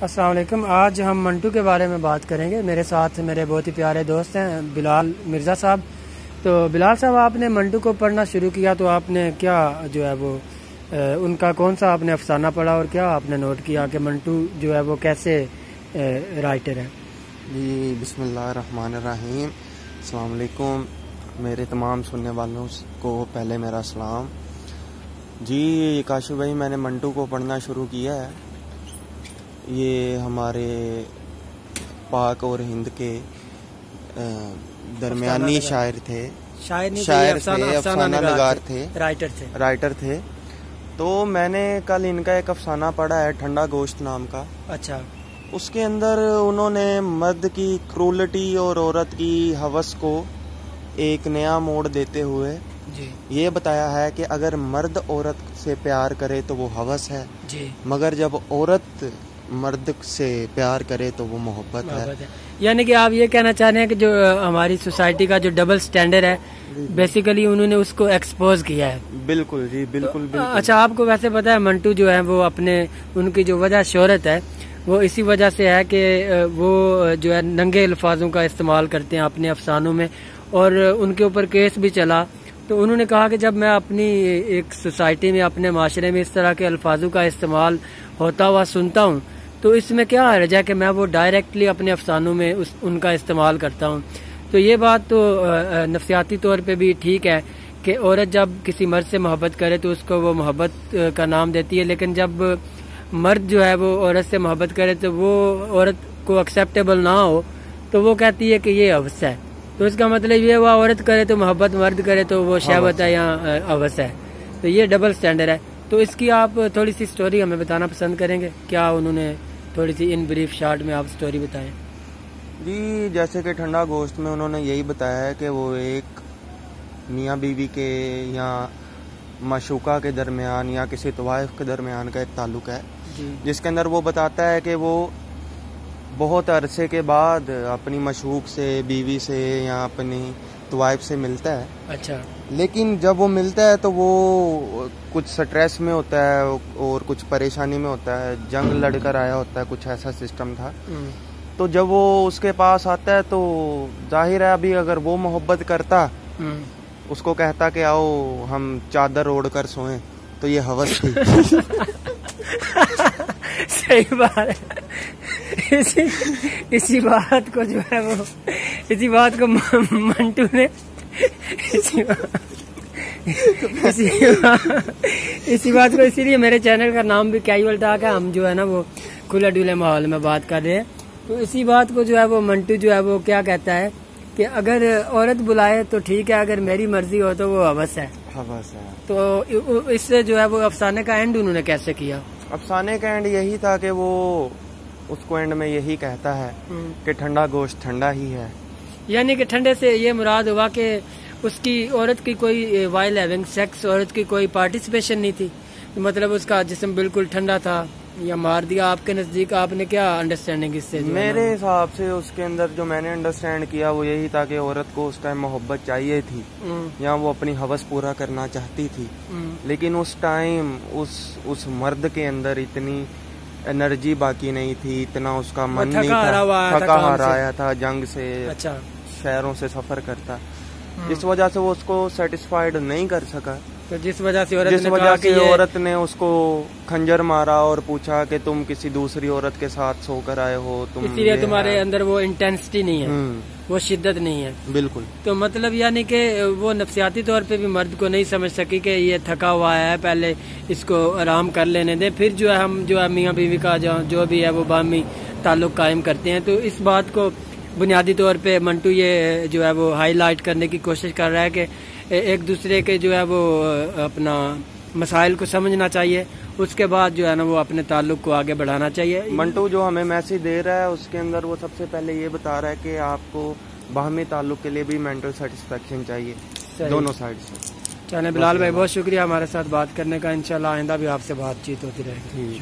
अस्सलाम वालेकुम। आज हम मंटू के बारे में बात करेंगे। मेरे साथ मेरे बहुत ही प्यारे दोस्त हैं बिलाल मिर्ज़ा साहब। तो बिलाल साहब, आपने मंटू को पढ़ना शुरू किया तो आपने क्या जो है वो उनका कौन सा आपने अफसाना पढ़ा और क्या आपने नोट किया कि मंटू जो है वो कैसे राइटर है? जी, बिस्मिल्लाहिर्रहमानिर्रहीम। अस्सलाम वालेकुम। मेरे तमाम सुनने वालों को पहले मेरा सलाम। जी काशिफ भाई, मैंने मंटू को पढ़ना शुरू किया है। ये हमारे पाक और हिंद के दरमियानी शायर थे, अफसाना निगार थे, राइटर थे। तो मैंने कल इनका एक अफसाना पढ़ा है, ठंडा गोश्त नाम का। अच्छा। उसके अंदर उन्होंने मर्द की क्रूलिटी और औरत की हवस को एक नया मोड़ देते हुए जी ये बताया है कि अगर मर्द औरत से प्यार करे तो वो हवस है जी, मगर जब औरत मर्द से प्यार करे तो वो मोहब्बत है। यानी कि आप ये कहना चाह रहे हैं कि जो हमारी सोसाइटी का जो डबल स्टैंडर्ड है बेसिकली उन्होंने उसको एक्सपोज किया है। बिल्कुल जी, बिल्कुल बिल्कुल। अच्छा, आपको वैसे पता है मंटू जो है वो अपने उनकी जो वजह शोहरत है वो इसी वजह से है कि वो जो है नंगे अल्फाजों का इस्तेमाल करते हैं अपने अफसानों में, और उनके ऊपर केस भी चला। तो उन्होंने कहा कि जब मैं अपनी एक सोसाइटी में, अपने माशरे में इस तरह के अल्फाजों का इस्तेमाल होता हुआ सुनता हूँ तो इसमें क्या हर्ज है कि मैं वो डायरेक्टली अपने अफसानों में उनका इस्तेमाल करता हूँ। तो ये बात तो नफसियाती तौर पे भी ठीक है कि औरत जब किसी मर्द से मोहब्बत करे तो उसको वो मोहब्बत का नाम देती है, लेकिन जब मर्द जो है वो औरत से मोहब्बत करे तो वो औरत को एक्सेप्टेबल ना हो तो वो कहती है कि ये हवस है। तो इसका मतलब ये हुआ औरत करे तो मोहब्बत, मर्द करे तो वो शहवत है या हवस है। तो ये डबल स्टैंडर्ड है। तो इसकी आप थोड़ी सी स्टोरी हमें बताना पसंद करेंगे? क्या उन्होंने थोड़ी सी इन ब्रीफ शॉर्ट में आप स्टोरी बताएं। जी, जैसे कि ठंडा गोश्त में उन्होंने यही बताया है कि वो एक मियाँ बीवी के या माशूका के दरमियान या किसी तवाइफ के दरमियान का एक ताल्लुक है, जिसके अंदर वो बताता है कि वो बहुत अरसे के बाद अपनी मशूक से, बीवी से या अपनी तवाइफ से मिलता है। अच्छा। लेकिन जब वो मिलता है तो वो कुछ स्ट्रेस में होता है और कुछ परेशानी में होता है, जंग लड़कर आया होता है, कुछ ऐसा सिस्टम था। तो जब वो उसके पास आता है तो जाहिर है अभी अगर वो मोहब्बत करता, उसको कहता कि आओ हम चादर ओढ़ कर सोएं, तो ये हवस थी। सही बात है। इसी बात को जो है वो इसी बात को मंटू ने इसी बात को, इसीलिए मेरे चैनल का नाम भी कैजुअल टॉक है। हम जो है ना वो खुले डुले माहौल में बात कर रहे हैं। तो इसी बात को जो है वो मंटू जो है वो क्या कहता है कि अगर औरत बुलाए तो ठीक है, अगर मेरी मर्जी हो तो वो हवस है। तो इससे जो है वो अफसाने का एंड उन्होंने कैसे किया? अफसाने का एंड यही था कि वो उसको एंड में यही कहता है कि ठंडा गोश्त ठंडा ही है। यानी कि ठंडे से ये मुराद हुआ कि उसकी औरत की कोई वाइल हैविंग सेक्स, औरत की कोई पार्टिसिपेशन नहीं थी, मतलब उसका जिस्म बिल्कुल ठंडा था या मार दिया। आपके नजदीक आपने क्या अंडरस्टैंडिंग इससे? मेरे हिसाब से उसके अंदर जो मैंने अंडरस्टैंड किया वो यही था कि औरत को उस टाइम मोहब्बत चाहिए थी या वो अपनी हवस पूरा करना चाहती थी, लेकिन उस टाइम उस मर्द के अंदर इतनी एनर्जी बाकी नहीं थी, इतना उसका मन नहीं था, थका हारा आया था जंग से। अच्छा। शहरों से सफर करता, इस वजह से वो उसको सेटिस्फाइड नहीं कर सका। तो जिस वजह से औरत ने उसको खंजर मारा और पूछा कि तुम किसी दूसरी औरत के साथ सोकर आए हो, तुम इसीलिए तुम्हारे अंदर वो इंटेंसिटी नहीं है, वो शिद्दत नहीं है। बिल्कुल। तो मतलब यानी कि वो नफसियाती तौर पे भी मर्द को नहीं समझ सकी कि ये थका हुआ है, पहले इसको आराम कर लेने दे, फिर जो है हम जो है मियाँ बीवी का जो भी है वो बामी ताल्लुक कायम करते हैं। तो इस बात को बुनियादी तौर पे मंटू ये जो है वो हाईलाइट करने की कोशिश कर रहा है कि एक दूसरे के जो है वो अपना मसाइल को समझना चाहिए, उसके बाद जो है ना वो अपने ताल्लुक को आगे बढ़ाना चाहिए। मंटू जो हमें मैसेज दे रहा है उसके अंदर वो सबसे पहले ये बता रहा है कि आपको बाहमी ताल्लुक के लिए भी मेंटल सेटिस्फेक्शन चाहिए दोनों साइड से। चले बिलाल भाई, बहुत शुक्रिया हमारे साथ बात करने का। इंशाल्लाह आइंदा भी आपसे बातचीत होती रहेगी।